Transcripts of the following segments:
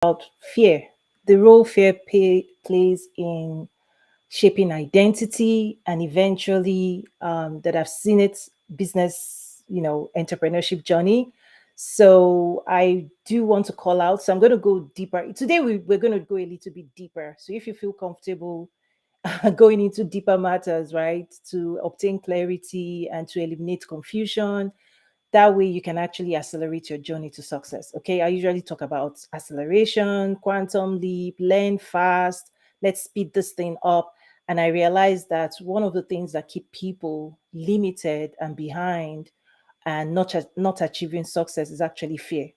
about fear, the role plays in shaping identity, and eventually that I've seen it business, entrepreneurship journey. So I do want to call out. So I'm going to go deeper. Today we're going to go a little bit deeper. So if you feel comfortable going into deeper matters, right, to obtain clarity and to eliminate confusion, that way you can actually accelerate your journey to success. Okay, I usually talk about acceleration, quantum leap, learn fast, let's speed this thing up. And I realized that one of the things that keep people limited and behind and not achieving success is actually fear.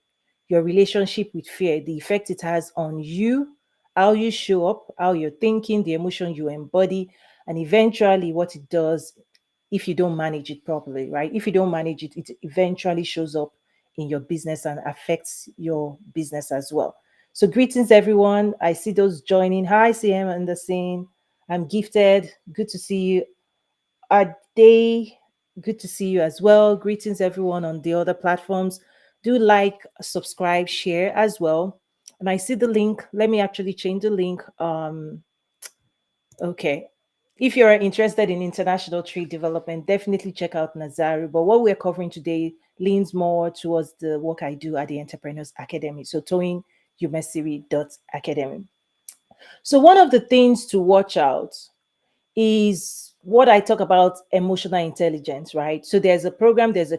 Your relationship with fear, the effect it has on you, how you show up, how you're thinking, the emotion you embody, and eventually what it does if you don't manage it properly, right? If you don't manage it, it eventually shows up in your business and affects your business as well. So, greetings, everyone. I see those joining. Hi, CM Anderson. I'm gifted. Good to see you. Ade, good to see you as well. Greetings, everyone on the other platforms. Do like, subscribe, share as well. And I see the link. Let me actually change the link. Okay. If you're interested in international trade development, definitely check out Nazaru. But what we're covering today leans more towards the work I do at the Entrepreneurs Academy. So Toyin Academy. So one of the things to watch out is what I talk about emotional intelligence, right? So there's a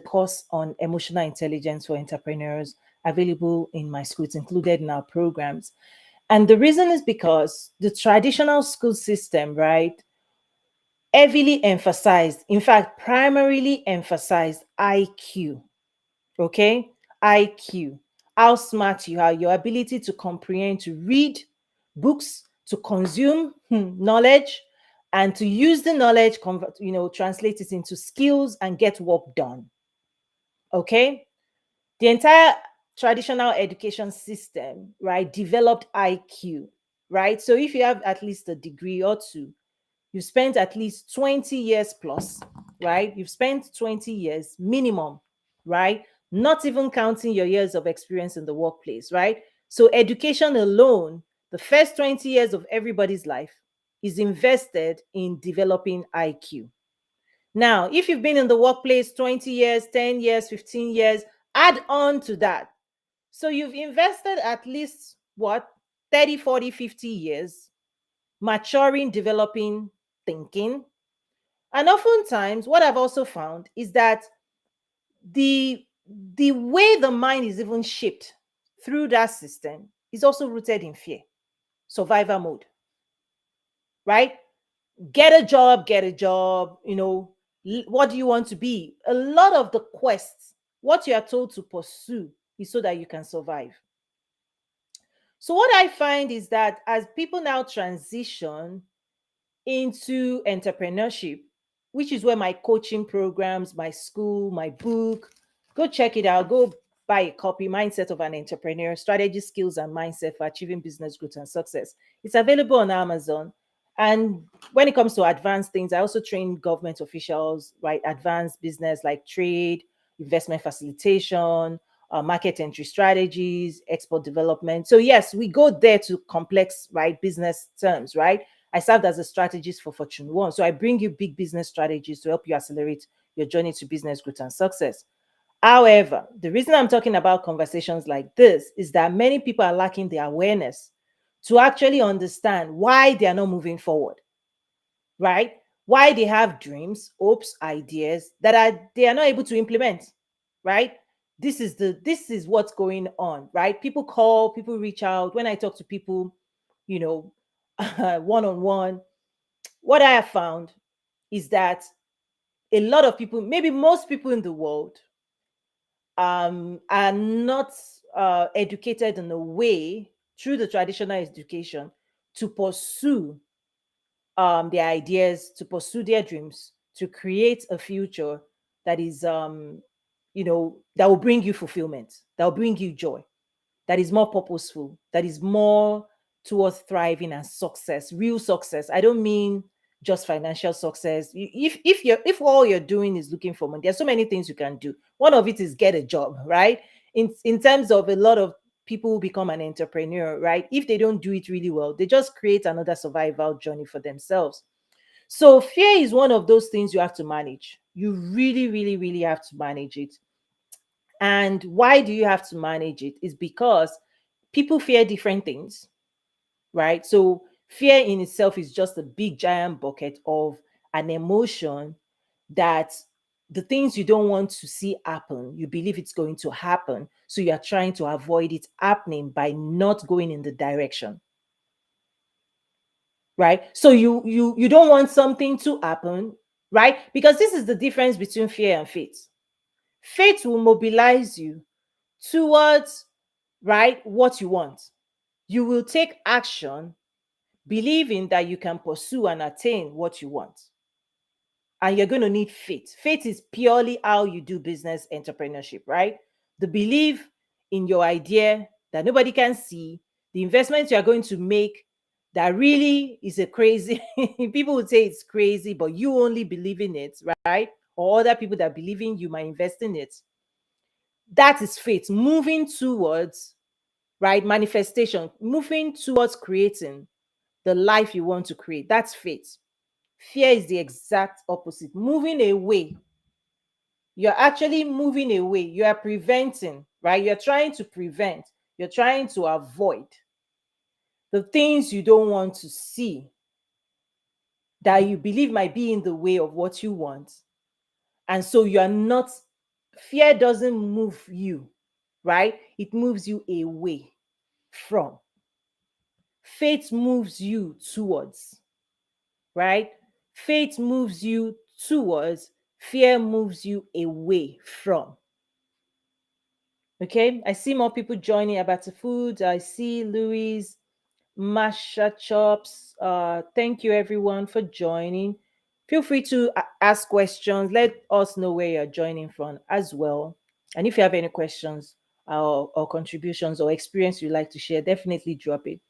course on emotional intelligence for entrepreneurs available in my school. It's included in our programs. And the reason is because the traditional school system, right, heavily emphasized, in fact, primarily emphasized IQ. Okay? IQ. How smart you are, your ability to comprehend, to read books, to consume knowledge, and to use the knowledge, translate it into skills and get work done. Okay? The entire traditional education system, right, developed IQ, right? So if you have at least a degree or two, you spent at least 20 years plus, right? You've spent 20 years minimum, right? Not even counting your years of experience in the workplace, right? So education alone, the first 20 years of everybody's life is invested in developing IQ. Now, if you've been in the workplace 20 years, 10 years, 15 years, add on to that. So you've invested at least what, 30, 40, 50 years maturing, developing, thinking. And oftentimes, what I've also found is that the the way the mind is even shaped through that system is also rooted in fear, survivor mode, right? Get a job, what do you want to be? A lot of the quests, what you are told to pursue is so that you can survive. So what I find is that as people now transition into entrepreneurship, which is where my coaching programs, my school, my book, go check it out. Go buy a copy, Mindset of an Entrepreneur, Strategy, Skills, and Mindset for Achieving Business Growth and Success. It's available on Amazon. And when it comes to advanced things, I also train government officials, right? Advanced business like trade, investment facilitation, market entry strategies, export development. So yes, we go there to complex, right, business terms, right? I served as a strategist for Fortune 1. So I bring you big business strategies to help you accelerate your journey to business growth and success. However, the reason I'm talking about conversations like this is that many people are lacking the awareness to actually understand why they are not moving forward, right? Why they have dreams, hopes, ideas that they are not able to implement, right? This is what's going on, right? People reach out. When I talk to people, you know, one on one, what I have found is that a lot of people, maybe most people in the world, are not educated in a way through the traditional education to pursue their ideas, to pursue their dreams, to create a future that is, that will bring you fulfillment, that will bring you joy, that is more purposeful, that is more towards thriving and success, real success. I don't mean just financial success. If all you're doing is looking for money, there's so many things you can do. One of it is get a job, right? In terms of a lot of people who become an entrepreneur, right? If they don't do it really well, they just create another survival journey for themselves. So fear is one of those things you have to manage. You really, really, really have to manage it. And why do you have to manage it? Is because people fear different things, right? So fear in itself is just a big giant bucket of an emotion that the things you don't want to see happen, you believe it's going to happen. So you are trying to avoid it happening by not going in the direction, right? So you don't want something to happen, right? Because this is the difference between fear and faith. Faith will mobilize you towards, right, what you want. You will take action believing that you can pursue and attain what you want. And you're going to need faith. Faith is purely how you do business entrepreneurship, right? The belief in your idea that nobody can see, the investments you are going to make that really is a crazy, people would say it's crazy, but you only believe in it, right? Or other people that believe in you might invest in it. That is faith, moving towards, right, manifestation, moving towards creating the life you want to create. That's faith. Fear is the exact opposite, moving away. You're actually moving away. You are preventing, right? You're trying to prevent, you're trying to avoid the things you don't want to see that you believe might be in the way of what you want. And so you are not, fear doesn't move you, right? It moves you away from. Faith moves you towards, right? Faith moves you towards, fear moves you away from. Okay, I see more people joining about the food. I see Louise, Masha Chops. Thank you everyone for joining. Feel free to ask questions. Let us know where you're joining from as well. And if you have any questions or contributions or experience you'd like to share, definitely drop it.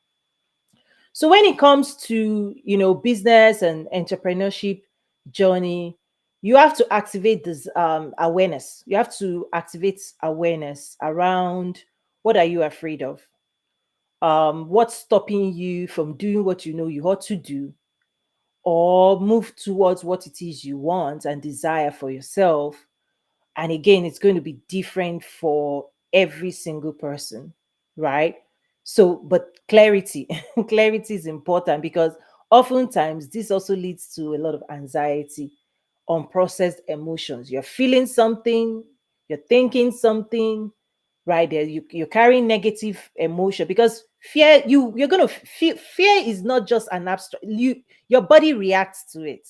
So when it comes to, business and entrepreneurship journey, you have to activate this awareness. You have to activate awareness around what are you afraid of? What's stopping you from doing what you know you ought to do, or move towards what it is you want and desire for yourself. And again, it's going to be different for every single person, right? So, but clarity, clarity is important because oftentimes this also leads to a lot of anxiety, unprocessed emotions. You're feeling something, you're thinking something, right there. You're carrying negative emotion because fear, you're going to feel fear is not just an abstract, your body reacts to it,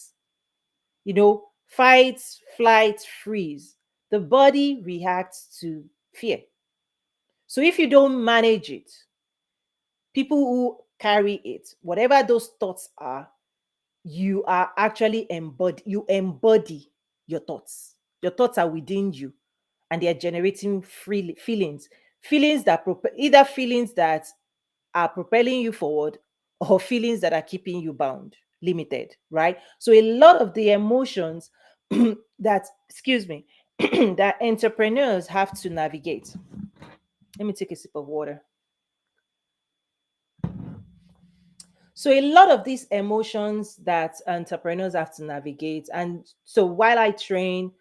fight, flight, freeze. The body reacts to fear. So if you don't manage it, people who carry it, whatever those thoughts are, you are actually you embody your thoughts. Your thoughts are within you and they are generating free feelings that either feelings that are propelling you forward or feelings that are keeping you bound, limited, right? So a lot of the emotions that, excuse me, that entrepreneurs have to navigate. Let me take a sip of water. So a lot of these emotions that entrepreneurs have to navigate. And so while I train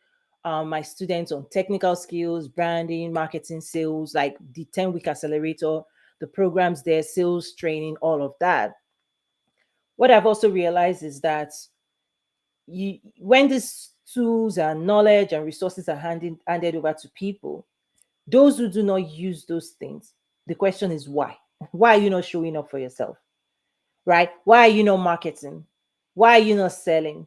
my students on technical skills, branding, marketing, sales, like the 10-week accelerator, the programs there, sales training, all of that, what I've also realized is that when these tools and knowledge and resources are handed over to people, those who do not use those things, the question is why? Why are you not showing up for yourself? Right? Why are you not marketing? Why are you not selling?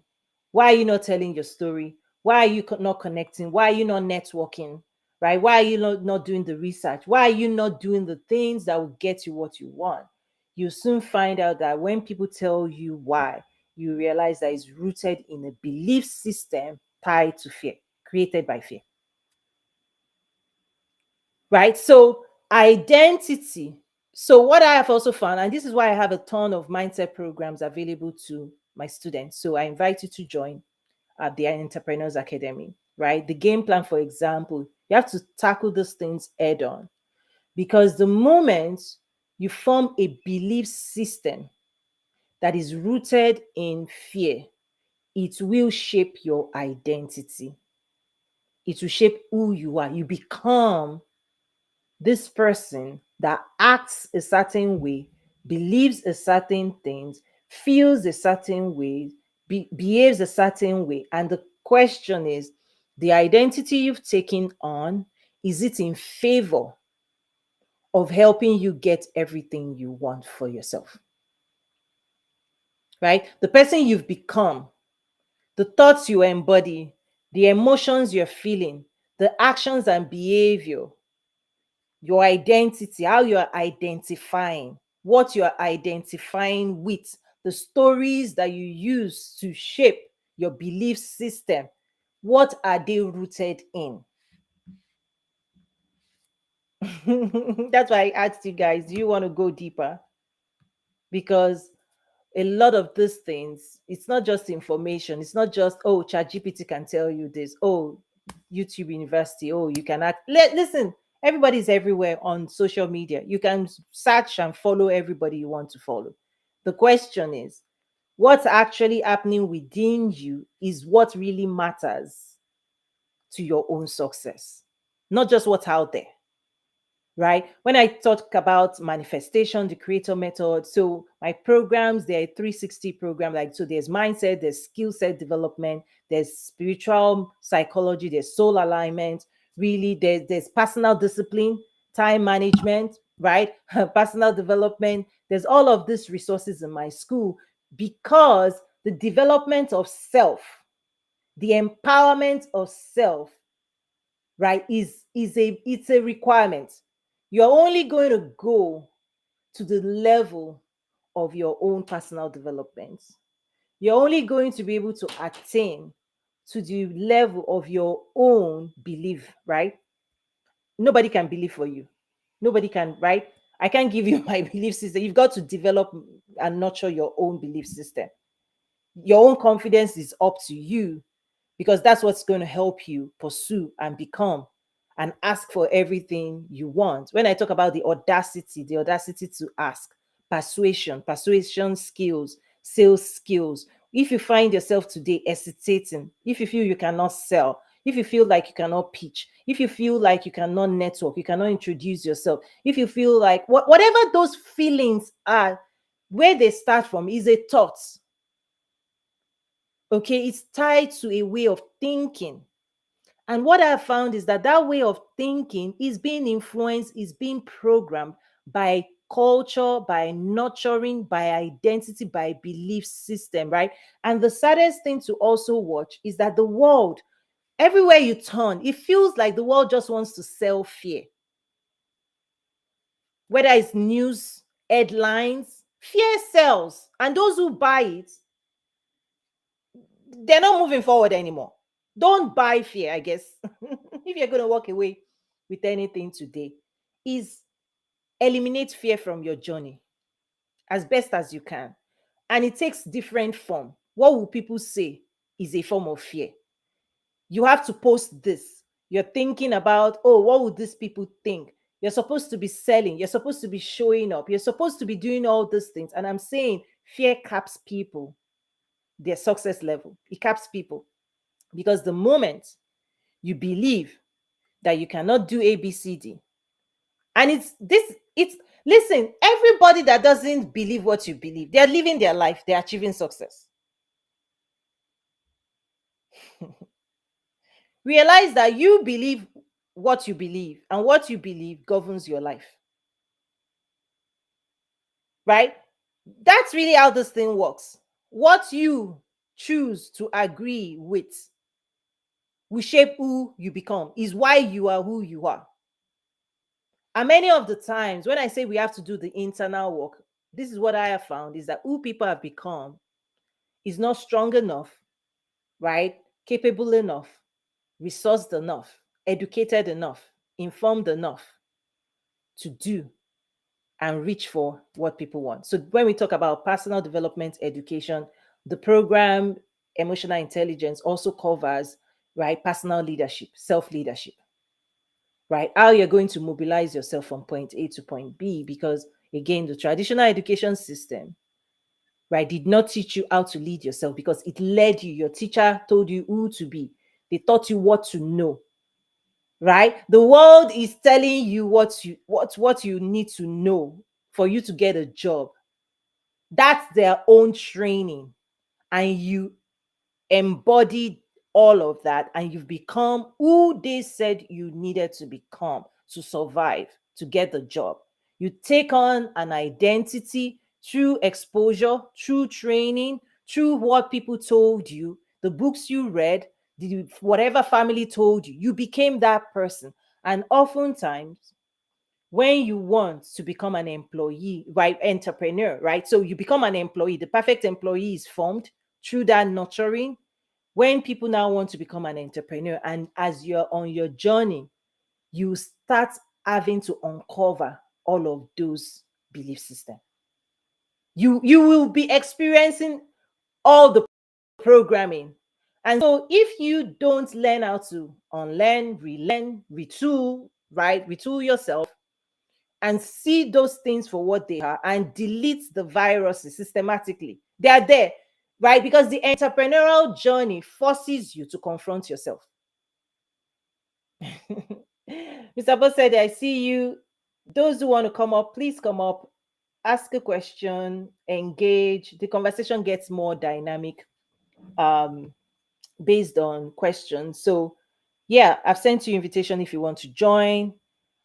Why are you not telling your story? Why are you not connecting? Why are you not networking? Right? Why are you not doing the research? Why are you not doing the things that will get you what you want? You soon find out that when people tell you why, you realize that it's rooted in a belief system tied to fear, created by fear. Right? So, identity. So, what I have also found, and this is why I have a ton of mindset programs available to my students. So, I invite you to join the Entrepreneurs Academy, right? The game plan, for example, you have to tackle these things head on. Because the moment you form a belief system that is rooted in fear, it will shape your identity. It will shape who you are. You become this person that acts a certain way, believes a certain things, feels a certain way, behaves a certain way. And the question is, the identity you've taken on, is it in favor of helping you get everything you want for yourself? Right? The person you've become, the thoughts you embody, the emotions you're feeling, the actions and behavior, your identity, how you're identifying, what you're identifying with, the stories that you use to shape your belief system, what are they rooted in? That's why I asked you guys, do you want to go deeper? Because a lot of these things, it's not just information. It's not just, oh, ChatGPT can tell you this. Oh, YouTube University. Oh, you can act. Listen, everybody's everywhere on social media. You can search and follow everybody you want to follow. The question is, what's actually happening within you is what really matters to your own success, not just what's out there, right? When I talk about manifestation, the creator method, so my programs, they're a 360 program. Like, so there's mindset, there's skill set development, there's spiritual psychology, there's soul alignment, really, there's personal discipline, time management, right? Personal development. There's all of these resources in my school because the development of self, the empowerment of self, right, it's a requirement. You're only going to go to the level of your own personal development. You're only going to be able to attain to the level of your own belief, right? Nobody can believe for you. Nobody can, right? I can't give you my belief system. You've got to develop and nurture your own belief system. Your own confidence is up to you, because that's what's going to help you pursue and become and ask for everything you want. When I talk about the audacity to ask, persuasion skills, sales skills. If you find yourself today hesitating, if you feel you cannot sell, if you feel like you cannot pitch, if you feel like you cannot network, you cannot introduce yourself, if you feel like whatever those feelings are, where they start from is a thought. Okay, it's tied to a way of thinking. And what I found is that that way of thinking is being influenced, is being programmed by culture, by nurturing, by identity, by belief system, right? And the saddest thing to also watch is that the world, everywhere you turn, it feels like the world just wants to sell fear. Whether it's news, headlines, fear sells. And those who buy it, they're not moving forward anymore. Don't buy fear, I guess. If you're going to walk away with anything today, is eliminate fear from your journey as best as you can. And it takes different form. What will people say is a form of fear. You have to post this. You're thinking about, oh, what would these people think? You're supposed to be selling. You're supposed to be showing up. You're supposed to be doing all these things. And I'm saying fear caps people, their success level. It caps people. Because the moment you believe that you cannot do ABCD, and it's listen, everybody that doesn't believe what you believe, they're living their life, they're achieving success. Realize that you believe what you believe, and what you believe governs your life, right? That's really how this thing works. What you choose to agree with will shape who you become, is why you are who you are. And many of the times when I say we have to do the internal work, this is what I have found, is that who people have become is not strong enough, right? Capable enough, resourced enough, educated enough, informed enough to do and reach for what people want. So when we talk about personal development education, the program emotional intelligence also covers, right, personal leadership, self leadership. right? How you're going to mobilize yourself from point A to point B, because again, the traditional education system, right, did not teach you how to lead yourself because it led you. Your teacher told you who to be, they taught you what to know, right? The world is telling you what you need to know for you to get a job. That's their own training, and you embodied all of that, and you've become who they said you needed to become to survive, to get the job. You take on an identity through exposure, through training, through what people told you, the books you read, whatever family told you. You became that person. And oftentimes, when you want to become an employee, right, entrepreneur, right, so you become an employee, the perfect employee is formed through that nurturing. When people now want to become an entrepreneur, and as you're on your journey, you start having to uncover all of those belief systems. You will be experiencing all the programming. And so if you don't learn how to unlearn, relearn, retool, right, retool yourself and see those things for what they are and delete the viruses systematically, they are there, right? Because the entrepreneurial journey forces you to confront yourself. Mr. Boss said, I see you. Those who want to come up, please come up, ask a question, engage. The conversation gets more dynamic um, based on questions. So, yeah, I've sent you invitation if you want to join.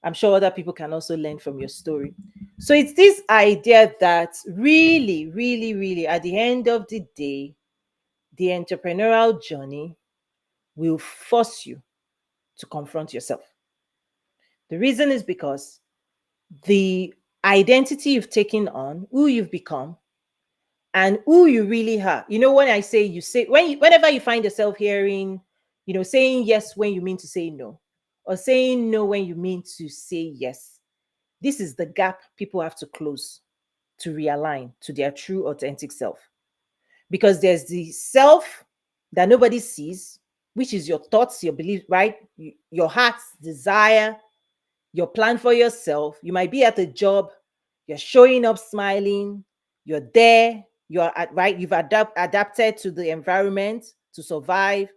I'm sure other people can also learn from your story. So it's this idea that really, really, really, at the end of the day, the entrepreneurial journey will force you to confront yourself. The reason is because the identity you've taken on, who you've become, and who you really are. You know, when I say you say, whenever you find yourself hearing, saying yes when you mean to say no, or saying no when you mean to say yes, this is the gap people have to close to realign to their true, authentic self. Because there's the self that nobody sees, which is your thoughts, your beliefs, right? Your heart's desire, your plan for yourself. You might be at a job, you're showing up smiling, you're there, right, you've adapted to the environment to survive,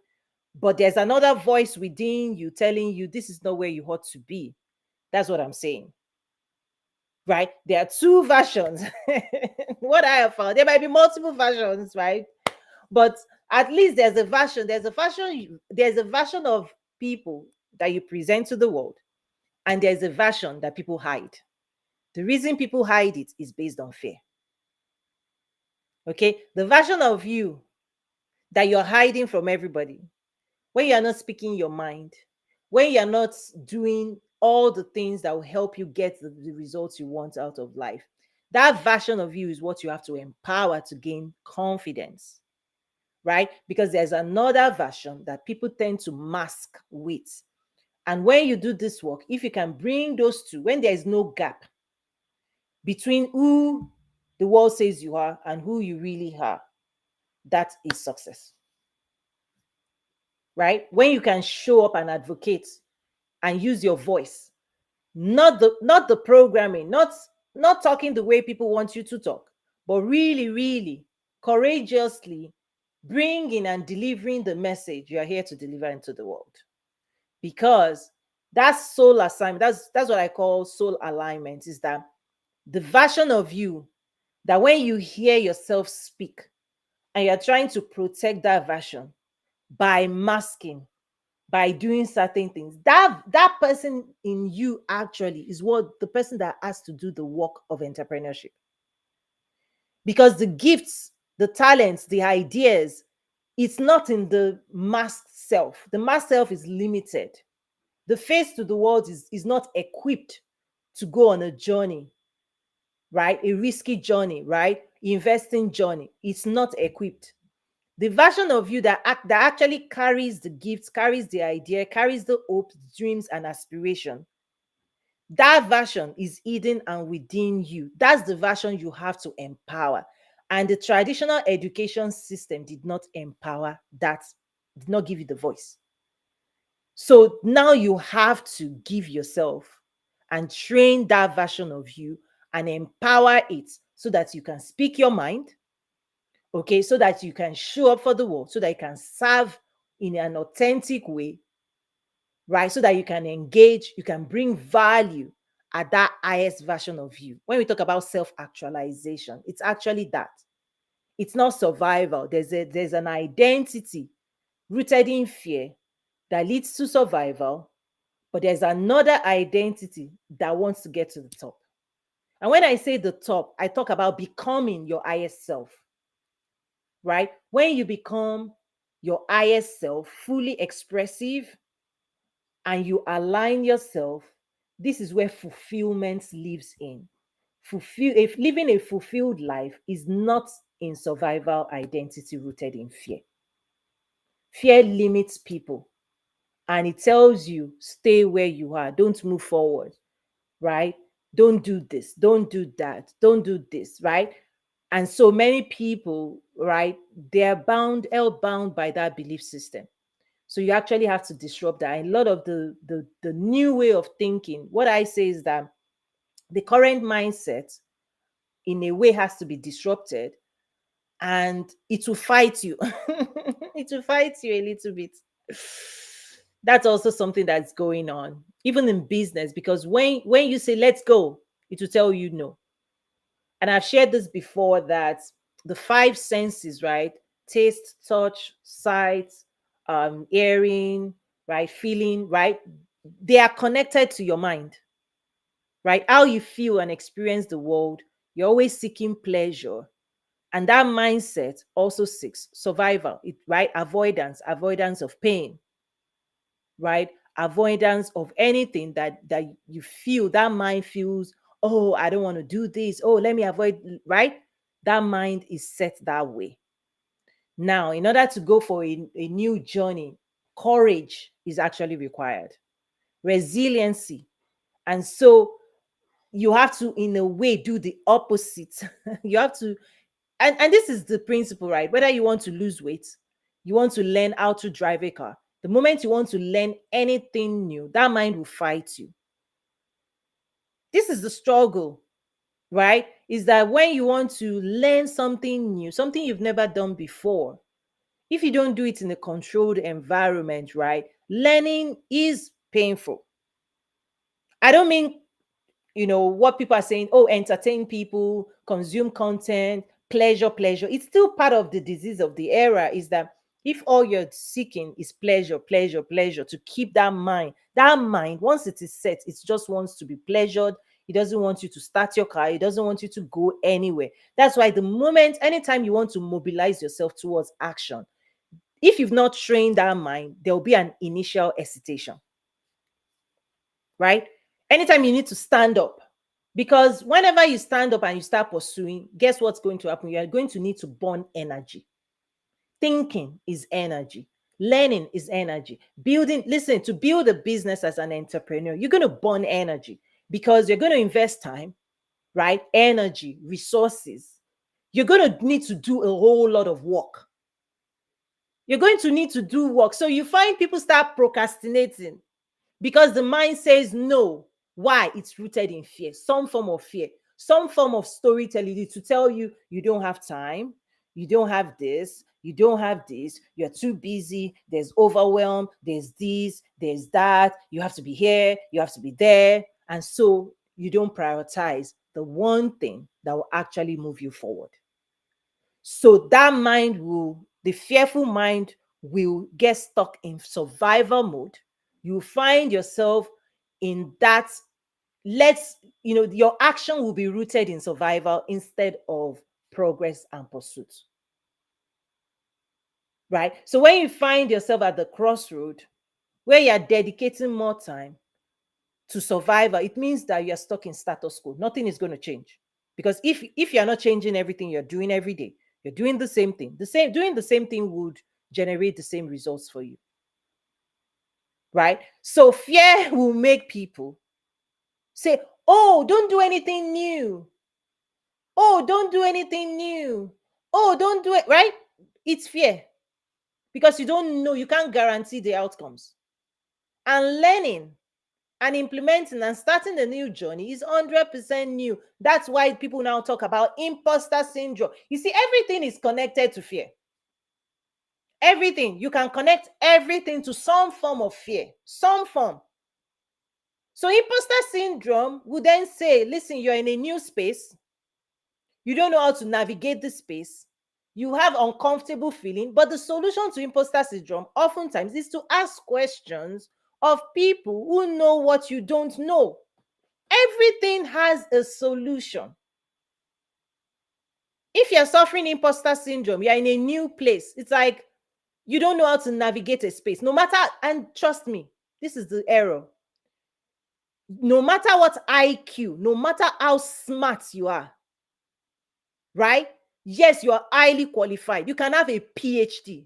but there's another voice within you telling you this is not where you ought to be. That's what I'm saying, right? There are two versions. What I have found, there might be multiple versions, right? But at least there's a version of people that you present to the world, and there's a version that people hide. The reason people hide it is based on fear. Okay. The version of you that you're hiding from everybody, when you're not speaking your mind, when you're not doing all the things that will help you get the results you want out of life, that version of you is what you have to empower to gain confidence, right? Because there's another version that people tend to mask with. And when you do this work, if you can bring those two, when there is no gap between who the world says you are and who you really are, that is success, right? When you can show up and advocate and use your voice, not the programming, not talking the way people want you to talk, but really, really courageously bringing and delivering the message you are here to deliver into the world. Because that's soul assignment. That's what I call soul alignment. Is that the version of you that when you hear yourself speak and you're trying to protect that version by masking, by doing certain things, that person in you actually is what the person that has to do the work of entrepreneurship. Because the gifts, the talents, the ideas, it's not in the masked self. The masked self is limited. The face to the world is not equipped to go on a journey, right? A risky journey, right? Investing journey. It's not equipped. The version of you that actually carries the gifts, carries the idea, carries the hopes, dreams, and aspiration. That version is hidden and within you. That's the version you have to empower. And the traditional education system did not empower that, did not give you the voice. So now you have to give yourself and train that version of you and empower it so that you can speak your mind, okay, so that you can show up for the world, so that you can serve in an authentic way, right? So that you can engage, you can bring value at that highest version of you. When we talk about self actualization, it's actually that. It's not survival. There's an identity rooted in fear that leads to survival, but there's another identity that wants to get to the top. And when I say the top, I talk about becoming your highest self, right? When you become your highest self, fully expressive, and you align yourself, this is where fulfillment lives in. If living a fulfilled life is not in survival identity rooted in fear. Fear limits people and it tells you, stay where you are, don't move forward, right? Don't do this, don't do that, don't do this, right? And so many people, right, they're held bound by that belief system. So you actually have to disrupt that. And a lot of the new way of thinking, what I say is that the current mindset, in a way, has to be disrupted, and it will fight you. It will fight you a little bit. That's also something that's going on, even in business, because when you say let's go, it will tell you no. And I've shared this before that the five senses, right? Taste, touch, sight, hearing, right? Feeling, right? They are connected to your mind, right? How you feel and experience the world. You're always seeking pleasure. And that mindset also seeks survival, right? Avoidance of pain, right? Avoidance of anything that you feel, that mind feels, oh, I don't want to do this. Oh, let me avoid, right? That mind is set that way. Now, in order to go for a new journey, courage is actually required, resiliency. And so you have to, in a way, do the opposite. You have to, and this is the principle, right? Whether you want to lose weight, you want to learn how to drive a car, the moment you want to learn anything new, that mind will fight you. This is the struggle, right? Is that when you want to learn something new, something you've never done before, if you don't do it in a controlled environment, right, learning is painful. I don't mean, what people are saying, oh, entertain people, consume content, pleasure. It's still part of the disease of the era, is that if all you're seeking is pleasure, to keep that mind, once it is set, it just wants to be pleasured. It doesn't want you to start your car. It doesn't want you to go anywhere. That's why anytime you want to mobilize yourself towards action, if you've not trained that mind, there will be an initial hesitation, right? Anytime you need to stand up, because whenever you stand up and you start pursuing, guess what's going to happen? You are going to need to burn energy. Thinking is energy. Learning is energy. Listen, to build a business as an entrepreneur, you're going to burn energy because you're going to invest time, right? Energy, resources. You're going to need to do a whole lot of work. You're going to need to do work. So you find people start procrastinating because the mind says no. Why? It's rooted in fear, some form of fear, some form of storytelling to tell you you don't have time, you don't have this, you don't have this, you're too busy, there's overwhelm, there's this, there's that, you have to be here, you have to be there. And so you don't prioritize the one thing that will actually move you forward. So the fearful mind will get stuck in survival mode. You find yourself in that, your action will be rooted in survival instead of progress and pursuit. Right? So when you find yourself at the crossroad where you're dedicating more time to survival, it means that you're stuck in status quo. Nothing is going to change. Because if you're not changing everything you're doing every day, you're doing the same thing. Doing the same thing would generate the same results for you. Right? So fear will make people say, "Oh, don't do anything new. Oh, don't do anything new. Oh, don't do it," right? It's fear because you don't know, you can't guarantee the outcomes. And learning and implementing and starting a new journey is 100% new. That's why people now talk about imposter syndrome. You see, everything is connected to fear. Everything. You can connect everything to some form of fear, some form. So, imposter syndrome would then say, listen, you're in a new space. You don't know how to navigate this space. You have uncomfortable feeling. But the solution to imposter syndrome oftentimes is to ask questions of people who know what you don't know. Everything has a solution. If you're suffering imposter syndrome, you're in a new place. It's like you don't know how to navigate a space. No matter, and trust me, this is the error. No matter what IQ, no matter how smart you are, right? Yes, you are highly qualified. You can have a PhD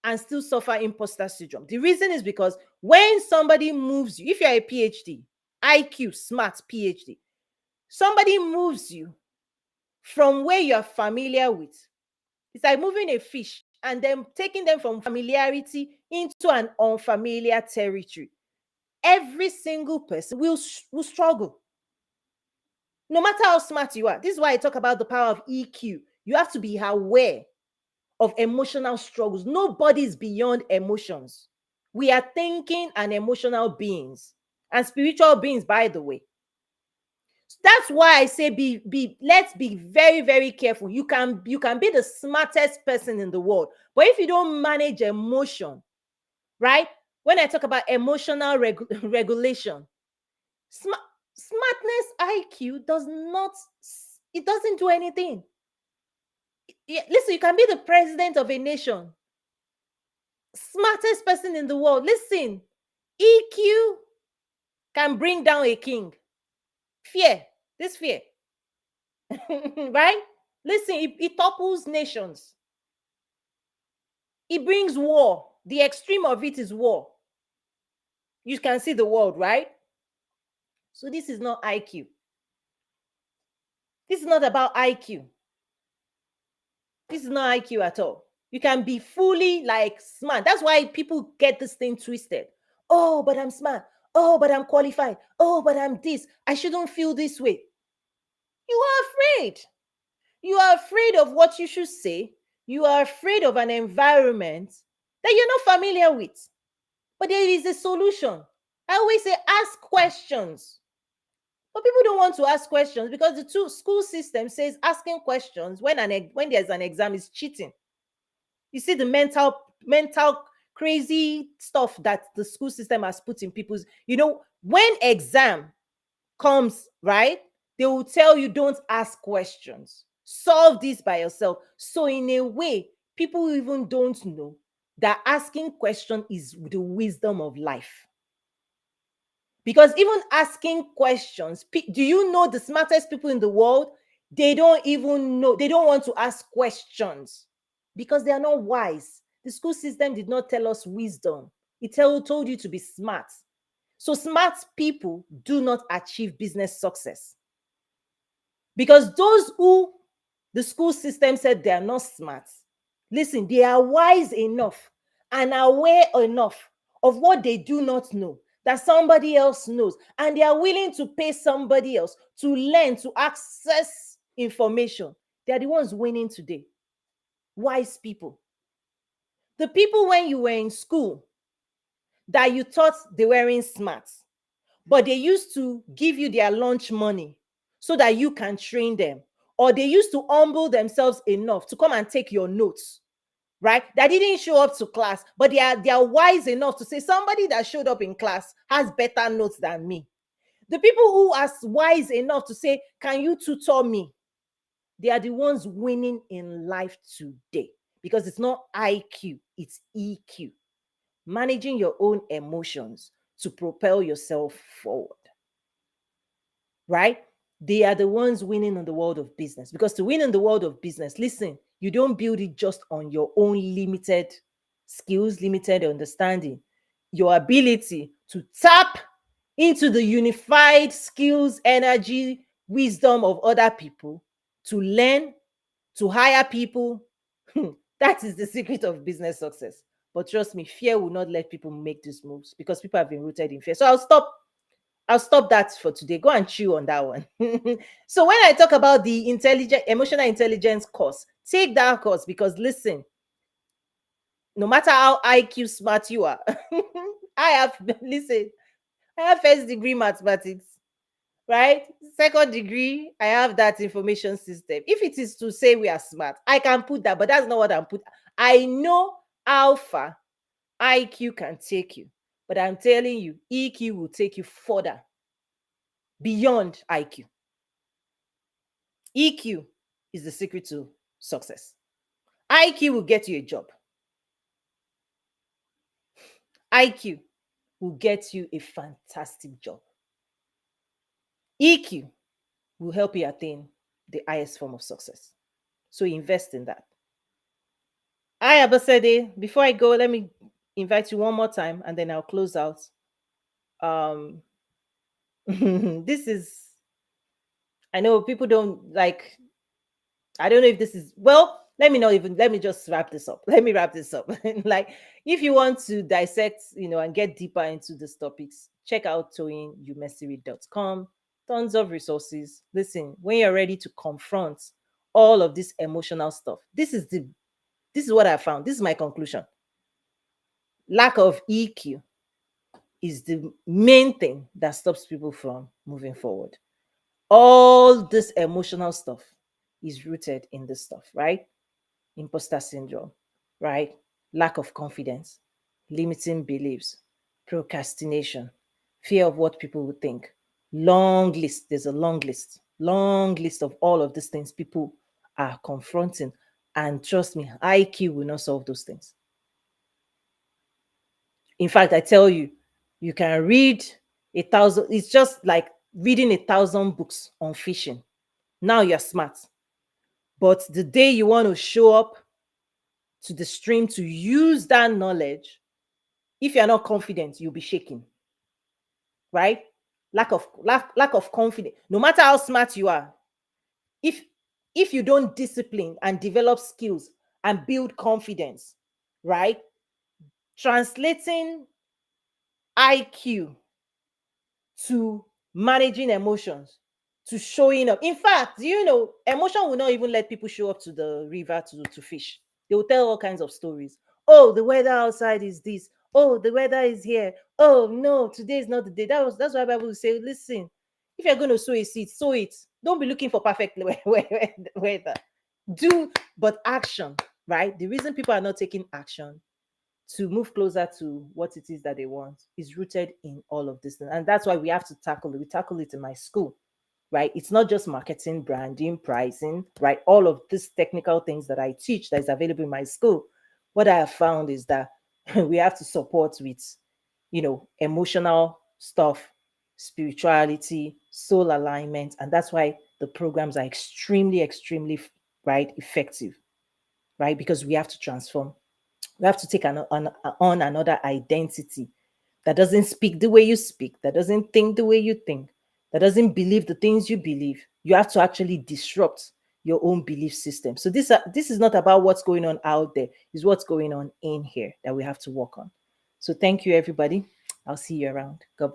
and still suffer imposter syndrome. The reason is because when somebody moves you, if you're a PhD, IQ, smart, PhD, somebody moves you from where you're familiar with. It's like moving a fish and then taking them from familiarity into an unfamiliar territory. Every single person will struggle, no matter how smart you are. This is why I talk about the power of EQ. You have to be aware of emotional struggles. Nobody is beyond emotions. We are thinking and emotional beings and spiritual beings, by the way. That's why I say let's be very, very careful. You can be the smartest person in the world, but if you don't manage emotion, right? When I talk about emotional regulation, smartness IQ it doesn't do anything. Yeah, listen, you can be the president of a nation, smartest person in the world. Listen, EQ can bring down a king. This fear, right? Listen, it topples nations. It brings war. The extreme of it is war. You can see the world, right? So this is not IQ. This is not about IQ. This is not IQ at all. You can be fully like smart. That's why people get this thing twisted. Oh, but I'm smart. Oh, but I'm qualified. Oh, but I'm this. I shouldn't feel this way. You are afraid. You are afraid of what you should say. You are afraid of an environment that you're not familiar with. But there is a solution. I always say ask questions. But people don't want to ask questions because the two school system says asking questions when there's an exam is cheating. You see the mental crazy stuff that the school system has put in people's, when exam comes, right? They will tell you don't ask questions. Solve this by yourself. So in a way, people even don't know that asking question is the wisdom of life. Because even asking questions, do you know the smartest people in the world? They don't even know, they don't want to ask questions because they are not wise. The school system did not tell us wisdom, it told you to be smart. So, smart people do not achieve business success because those who the school system said they are not smart, listen, they are wise enough and aware enough of what they do not know that somebody else knows, and they are willing to pay somebody else to learn, to access information. They are the ones winning today. Wise people. The people when you were in school that you thought they weren't smart, but they used to give you their lunch money so that you can train them, or they used to humble themselves enough to come and take your notes, right? That didn't show up to class, but they are wise enough to say somebody that showed up in class has better notes than me. The people who are wise enough to say, can you tutor me? They are the ones winning in life today because it's not IQ, it's EQ. Managing your own emotions to propel yourself forward, right? They are the ones winning in the world of business. Because to win in the world of business, listen, you don't build it just on your own limited skills, limited understanding. Your ability to tap into the unified skills, energy, wisdom of other people to learn, to hire people. That is the secret of business success. But trust me, fear will not let people make these moves because people have been rooted in fear. So I'll stop that for today. Go and chew on that one. So when I talk about the emotional intelligence course, take that course because listen, no matter how IQ smart you are, I have listen, I have first degree mathematics, right? Second degree, I have that information system. If it is to say we are smart, I can put that, but that's not what I'm put. I know how far IQ can take you, but I'm telling you, EQ will take you further beyond IQ. EQ is the secret to success. IQ will get you a job. IQ will get you a fantastic job. EQ will help you attain the highest form of success. So invest in that. Hi, Abasede. Before I go, let me invite you one more time and then I'll close out. Um, this is, I know people don't like, I don't know if this is, well, let me just wrap this up. Let me wrap this up. Like, if you want to dissect, and get deeper into these topics, check out toyinumesiri.com. Tons of resources. Listen, when you're ready to confront all of this emotional stuff, this is what I found. This is my conclusion. Lack of EQ is the main thing that stops people from moving forward. All this emotional stuff is rooted in this stuff, right? Imposter syndrome, right? Lack of confidence, limiting beliefs, procrastination, fear of what people would think. Long list. There's a long list of all of these things people are confronting. And trust me, IQ will not solve those things. In fact, I tell you, you can read 1,000, it's just like reading 1,000 books on fishing. Now you're smart. But the day you want to show up to the stream to use that knowledge, if you're not confident, you'll be shaking, right? Lack of confidence. No matter how smart you are, if if you don't discipline and develop skills and build confidence, right? Translating IQ to managing emotions, to showing up. In fact, emotion will not even let people show up to the river to fish. They will tell all kinds of stories. Oh, the weather outside is this. Oh, the weather is here. Oh no, today is not the day. That's why Bible will say, listen, if you're going to sow a seed, sow it. Don't be looking for perfect weather. Do but action, right? The reason people are not taking action to move closer to what it is that they want is rooted in all of this. And that's why we have to tackle it. We tackle it in my school, right? It's not just marketing, branding, pricing, right? All of these technical things that I teach that is available in my school. What I have found is that we have to support with, emotional stuff, spirituality, soul alignment. And that's why the programs are extremely, extremely, right, effective, right? Because we have to transform. We have to take on another identity that doesn't speak the way you speak, that doesn't think the way you think, that doesn't believe the things you believe. You have to actually disrupt your own belief system. So this is not about what's going on out there, it's what's going on in here that we have to work on. So thank you, everybody. I'll see you around. God